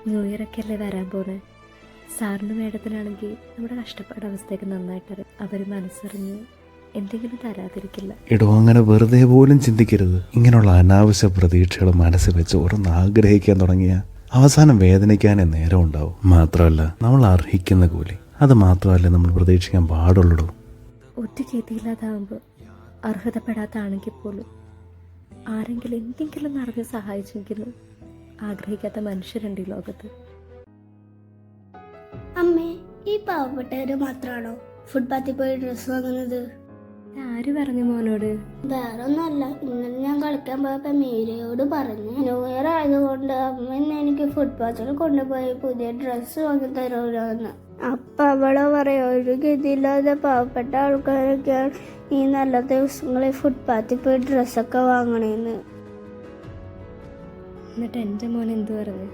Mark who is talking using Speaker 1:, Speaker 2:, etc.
Speaker 1: New year ഒക്കെ അല്ലേ വരാൻ പോകുന്നത്. സാറിനും മേഡത്തിനാണെങ്കിൽ നമ്മുടെ കഷ്ടപ്പാട് അവസ്ഥയൊക്കെ നന്നായിട്ടറിയാം. അവർ മനസ്സറിഞ്ഞ് എന്തെങ്കിലും തരാതിരിക്കില്ല.
Speaker 2: എടോ, അങ്ങനെ വെറുതെ പോലും ചിന്തിക്കരുത്. ഇങ്ങനെയുള്ള അനാവശ്യ പ്രതീക്ഷകൾ മനസ്സിൽ വെച്ച് ഓരോന്ന് ആഗ്രഹിക്കാൻ തുടങ്ങിയ അവസാനം വേദനിക്കാനേ നേരം ഉണ്ടാവും. മാത്രമല്ല, നമ്മൾ അർഹിക്കുന്ന കൂലി അത് മാത്രമല്ല നമ്മൾ പ്രതീക്ഷിക്കാൻ പാടുള്ളൂ.
Speaker 1: ഒറ്റ ഗതിയില്ലാതാവുമ്പോൾ അർഹതപ്പെടാത്താണെങ്കിൽ പോലും ആരെങ്കിലും എന്തെങ്കിലും നടന്ന് സഹായിച്ചെങ്കിലും ആഗ്രഹിക്കാത്ത മനുഷ്യരുണ്ട് ഈ ലോകത്ത്.
Speaker 3: അമ്മേ, ഈ പാവപ്പെട്ടവര് മാത്രമാണോ ഫുട്പാത്തിൽ പോയി ഡ്രസ്സ് വാങ്ങുന്നത്?
Speaker 1: ആര് പറഞ്ഞു മോനോട്?
Speaker 3: വേറെ ഒന്നല്ല, ഇന്നലെ ഞാൻ കളിക്കാൻ പോയപ്പോ മീരയോട് പറഞ്ഞു ന്യൂ ഇയർ ആയതുകൊണ്ട് അമ്മ ഇന്ന് എനിക്ക് ഫുട്പാത്തിൽ കൊണ്ടുപോയി പുതിയ ഡ്രസ്സ് വാങ്ങി തരുമെന്ന്. അപ്പൊ അവളെ പറയാ, ഒരു ഗതിയില്ലാതെ പാവപ്പെട്ട ആൾക്കാരൊക്കെയാണ് ഈ നല്ല ദിവസങ്ങളിൽ ഫുട്പാത്തിൽ പോയി ഡ്രസ്സൊക്കെ വാങ്ങണേന്ന്.
Speaker 1: എന്നിട്ട് എൻ്റെ മോൻ എന്തു പറഞ്ഞു?